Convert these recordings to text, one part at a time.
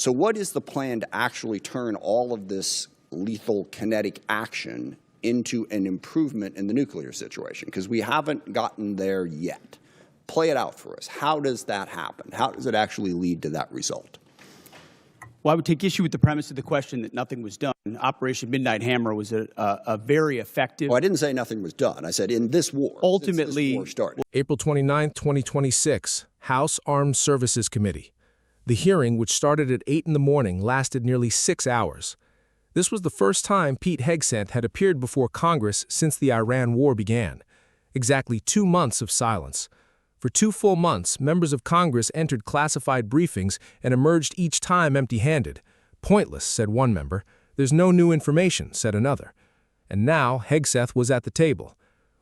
So what is the plan to actually turn all of this lethal kinetic action into an improvement in the nuclear situation? Because we haven't gotten there yet. Play it out for us. How does that happen? How does it actually lead to that result? Well, I would take issue with the premise of the question that nothing was done. Operation Midnight Hammer was a very effective. Well, I didn't say nothing was done. I said in this war. Ultimately, this war started. April 29, 2026, House Armed Services Committee. The hearing, which started at 8 in the morning, lasted nearly 6 hours. This was the first time Pete Hegseth had appeared before Congress since the Iran war began. Exactly 2 months of silence. For 2 full months, members of Congress entered classified briefings and emerged each time empty-handed. Pointless, said one member. There's no new information, said another. And now Hegseth was at the table.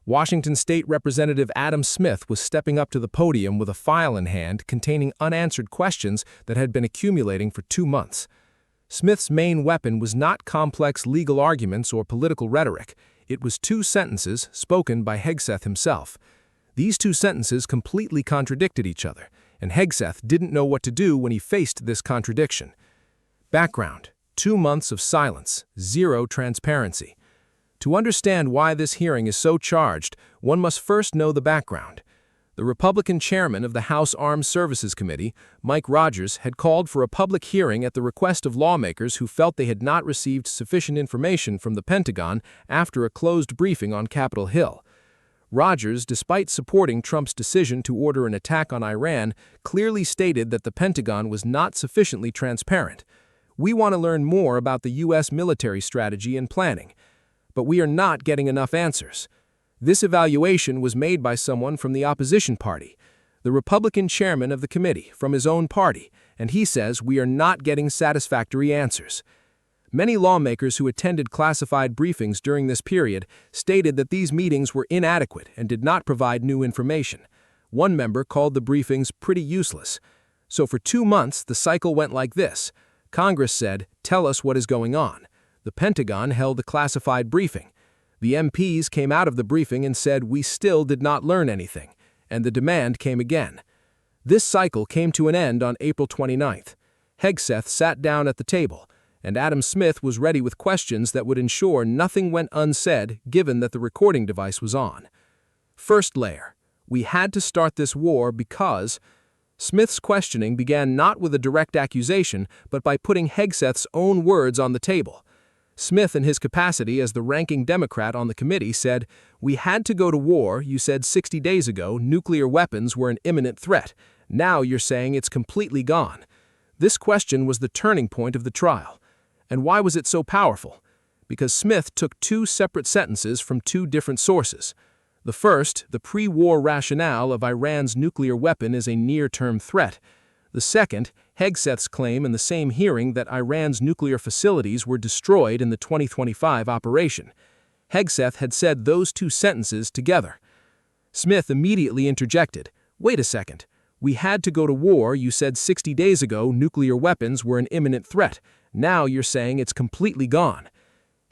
Washington State Representative Adam Smith was stepping up to the podium with a file in hand containing unanswered questions that had been accumulating for 2 months. Smith's main weapon was not complex legal arguments or political rhetoric. It was 2 sentences spoken by Hegseth himself. These 2 sentences completely contradicted each other, and Hegseth didn't know what to do when he faced this contradiction. Background: 2 months of silence, 0 transparency. To understand why this hearing is so charged, one must first know the background. The Republican chairman of the House Armed Services Committee, Mike Rogers, had called for a public hearing at the request of lawmakers who felt they had not received sufficient information from the Pentagon after a closed briefing on Capitol Hill. Rogers, despite supporting Trump's decision to order an attack on Iran, clearly stated that the Pentagon was not sufficiently transparent. We want to learn more about the U.S. military strategy and planning, but we are not getting enough answers. This evaluation was made by someone from the opposition party, the Republican chairman of the committee, from his own party, and he says we are not getting satisfactory answers. Many lawmakers who attended classified briefings during this period stated that these meetings were inadequate and did not provide new information. One member called the briefings pretty useless. So for 2 months, the cycle went like this. Congress said, "Tell us what is going on." The Pentagon held a classified briefing. The MPs came out of the briefing and said, "We still did not learn anything," and the demand came again. This cycle came to an end on April 29th. Hegseth sat down at the table, and Adam Smith was ready with questions that would ensure nothing went unsaid given that the recording device was on. First layer: we had to start this war because... Smith's questioning began not with a direct accusation, but by putting Hegseth's own words on the table. Smith, in his capacity as the ranking Democrat on the committee, said, "We had to go to war. You said 60 days ago nuclear weapons were an imminent threat. Now you're saying it's completely gone." This question was the turning point of the trial. And why was it so powerful? Because Smith took 2 separate sentences from 2 different sources. The first, the pre-war rationale of Iran's nuclear weapon is a near-term threat. The second, Hegseth's claim in the same hearing that Iran's nuclear facilities were destroyed in the 2025 operation. Hegseth had said those 2 sentences together. Smith immediately interjected, "Wait a second. We had to go to war. You said 60 days ago nuclear weapons were an imminent threat. Now you're saying it's completely gone."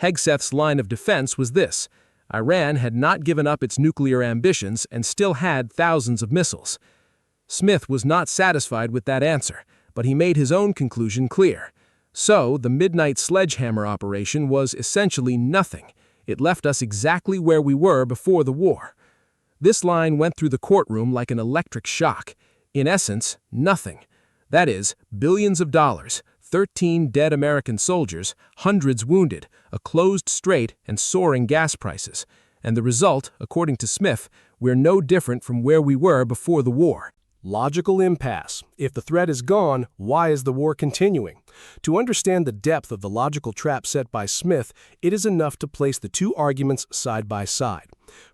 Hegseth's line of defense was this: Iran had not given up its nuclear ambitions and still had thousands of missiles. Smith was not satisfied with that answer, but he made his own conclusion clear. So, the Midnight Sledgehammer operation was essentially nothing. It left us exactly where we were before the war. This line went through the courtroom like an electric shock. In essence, nothing. That is, billions of dollars, 13 dead American soldiers, hundreds wounded, a closed strait, and soaring gas prices. And the result, according to Smith, we're no different from where we were before the war. Logical impasse. If the threat is gone, why is the war continuing? To understand the depth of the logical trap set by Smith, it is enough to place the 2 arguments side by side.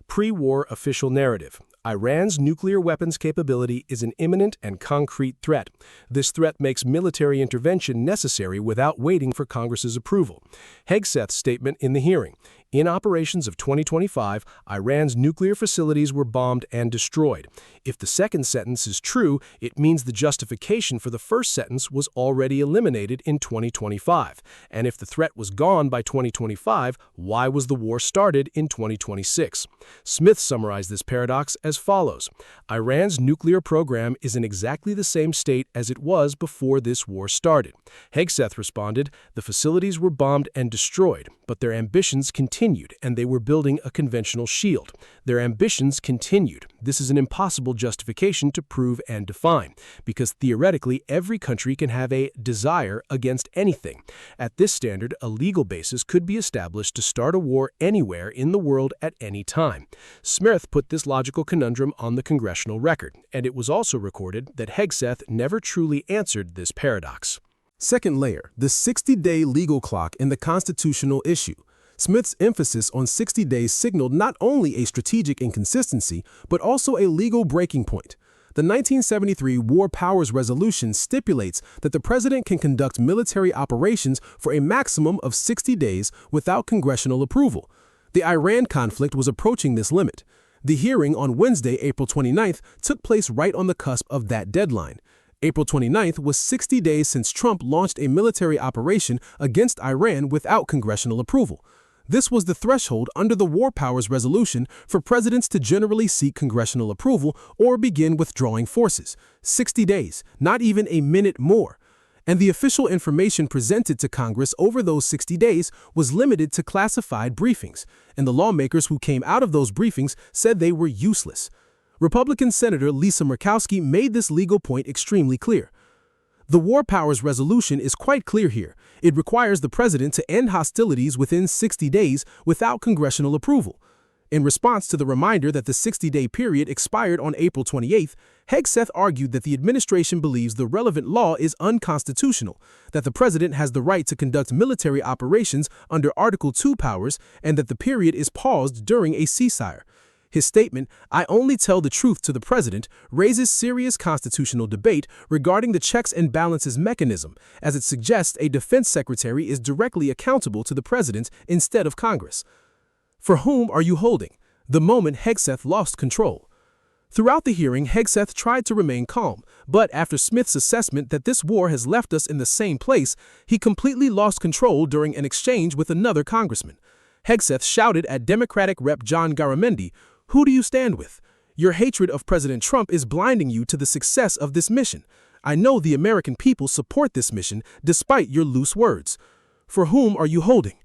Pre-war official narrative. Iran's nuclear weapons capability is an imminent and concrete threat. This threat makes military intervention necessary without waiting for Congress's approval. Hegseth's statement in the hearing. In operations of 2025, Iran's nuclear facilities were bombed and destroyed. If the second sentence is true, it means the justification for the first sentence was already eliminated in 2025. And if the threat was gone by 2025, why was the war started in 2026? Smith summarized this paradox as follows. Iran's nuclear program is in exactly the same state as it was before this war started. Hegseth responded, the facilities were bombed and destroyed, but their ambitions continued, and they were building a conventional shield. Their ambitions continued. This is an impossible justification to prove and define, because theoretically every country can have a desire against anything. At this standard, a legal basis could be established to start a war anywhere in the world at any time. Smith put this logical conundrum on the congressional record, and it was also recorded that Hegseth never truly answered this paradox. Second layer, the 60-day legal clock in the constitutional issue. Smith's emphasis on 60 days signaled not only a strategic inconsistency, but also a legal breaking point. The 1973 War Powers Resolution stipulates that the president can conduct military operations for a maximum of 60 days without congressional approval. The Iran conflict was approaching this limit. The hearing on Wednesday, April 29th, took place right on the cusp of that deadline. April 29th was 60 days since Trump launched a military operation against Iran without congressional approval. This was the threshold under the War Powers Resolution for presidents to generally seek congressional approval or begin withdrawing forces. 60 days, not even a minute more. And the official information presented to Congress over those 60 days was limited to classified briefings, and the lawmakers who came out of those briefings said they were useless. Republican Senator Lisa Murkowski made this legal point extremely clear. The War Powers Resolution is quite clear here. It requires the president to end hostilities within 60 days without congressional approval. In response to the reminder that the 60-day period expired on April 28th, Hegseth argued that the administration believes the relevant law is unconstitutional, that the president has the right to conduct military operations under Article 2 powers, and that the period is paused during a ceasefire. His statement, "I only tell the truth to the president," raises serious constitutional debate regarding the checks and balances mechanism, as it suggests a defense secretary is directly accountable to the president instead of Congress. For whom are you holding? The moment Hegseth lost control. Throughout the hearing, Hegseth tried to remain calm, but after Smith's assessment that this war has left us in the same place, he completely lost control during an exchange with another congressman. Hegseth shouted at Democratic Rep. John Garamendi, "Who do you stand with? Your hatred of President Trump is blinding you to the success of this mission. I know the American people support this mission despite your loose words. For whom are you holding?"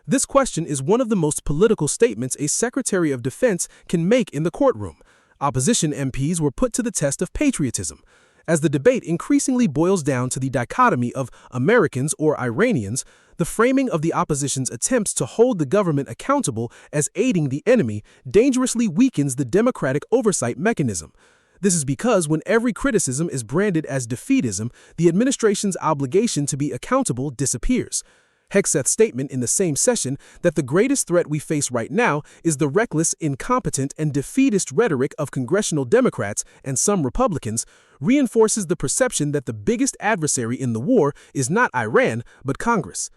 This question is one of the most political statements a Secretary of Defense can make in the courtroom. Opposition MPs were put to the test of patriotism. As the debate increasingly boils down to the dichotomy of Americans or Iranians, the framing of the opposition's attempts to hold the government accountable as aiding the enemy dangerously weakens the democratic oversight mechanism. This is because when every criticism is branded as defeatism, the administration's obligation to be accountable disappears. Hegseth's statement in the same session that the greatest threat we face right now is the reckless, incompetent, and defeatist rhetoric of congressional Democrats and some Republicans reinforces the perception that the biggest adversary in the war is not Iran, but Congress.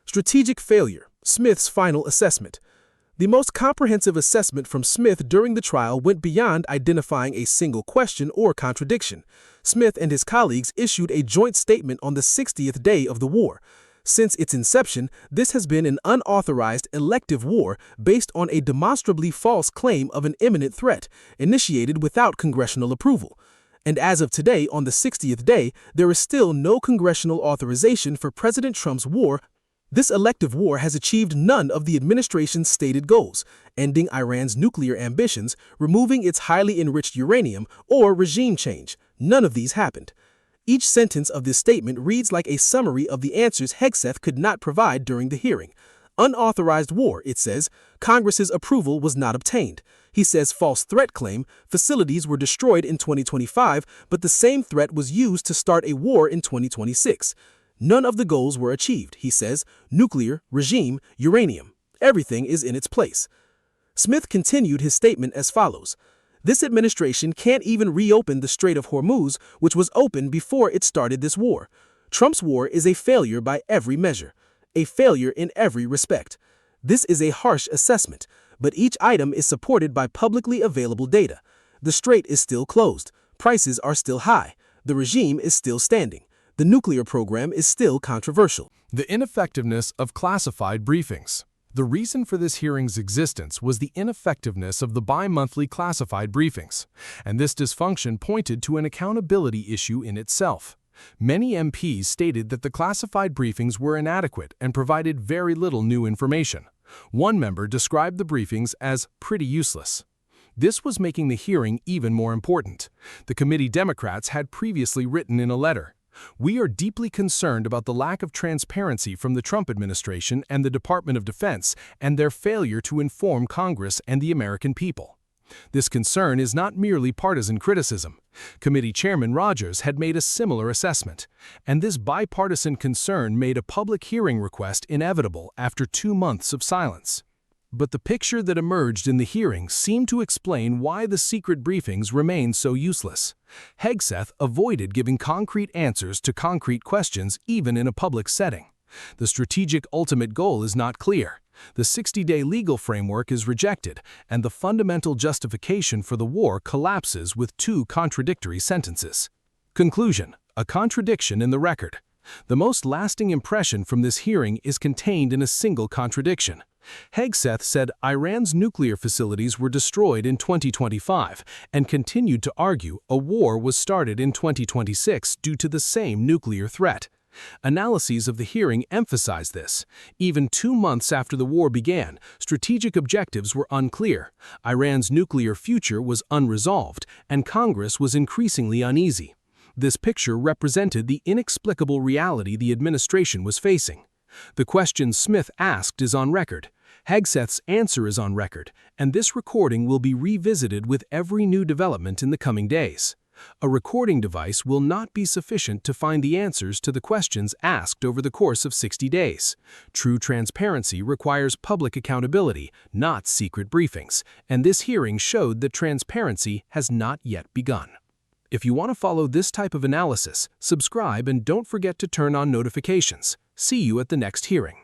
Strategic failure, Smith's final assessment. The most comprehensive assessment from Smith during the trial went beyond identifying a single question or contradiction. Smith and his colleagues issued a joint statement on the 60th day of the war. Since its inception, this has been an unauthorized elective war based on a demonstrably false claim of an imminent threat, initiated without congressional approval. And as of today, on the 60th day, there is still no congressional authorization for President Trump's war. This elective war has achieved none of the administration's stated goals, ending Iran's nuclear ambitions, removing its highly enriched uranium, or regime change. None of these happened. Each sentence of this statement reads like a summary of the answers Hegseth could not provide during the hearing. Unauthorized war, it says. Congress's approval was not obtained. He says false threat claim. Facilities were destroyed in 2025, but the same threat was used to start a war in 2026. None of the goals were achieved, he says. Nuclear, regime, uranium. Everything is in its place. Smith continued his statement as follows. This administration can't even reopen the Strait of Hormuz, which was open before it started this war. Trump's war is a failure by every measure. A failure in every respect. This is a harsh assessment, but each item is supported by publicly available data. The strait is still closed. Prices are still high. The regime is still standing. The nuclear program is still controversial. The ineffectiveness of classified briefings. The reason for this hearing's existence was the ineffectiveness of the bi-monthly classified briefings, and this dysfunction pointed to an accountability issue in itself. Many MPs stated that the classified briefings were inadequate and provided very little new information. One member described the briefings as pretty useless. This was making the hearing even more important. The committee Democrats had previously written in a letter, "We are deeply concerned about the lack of transparency from the Trump administration and the Department of Defense and their failure to inform Congress and the American people." This concern is not merely partisan criticism. Committee Chairman Rogers had made a similar assessment, and this bipartisan concern made a public hearing request inevitable after 2 months of silence. But the picture that emerged in the hearing seemed to explain why the secret briefings remained so useless. Hegseth avoided giving concrete answers to concrete questions even in a public setting. The strategic ultimate goal is not clear. The 60-day legal framework is rejected, and the fundamental justification for the war collapses with 2 contradictory sentences. Conclusion: a contradiction in the record. The most lasting impression from this hearing is contained in a single contradiction. Hegseth said Iran's nuclear facilities were destroyed in 2025 and continued to argue a war was started in 2026 due to the same nuclear threat. Analyses of the hearing emphasize this. Even 2 months after the war began, strategic objectives were unclear, Iran's nuclear future was unresolved, and Congress was increasingly uneasy. This picture represented the inexplicable reality the administration was facing. The question Smith asked is on record. Hegseth's answer is on record, and this recording will be revisited with every new development in the coming days. A recording device will not be sufficient to find the answers to the questions asked over the course of 60 days. True transparency requires public accountability, not secret briefings, and this hearing showed that transparency has not yet begun. If you want to follow this type of analysis, subscribe and don't forget to turn on notifications. See you at the next hearing.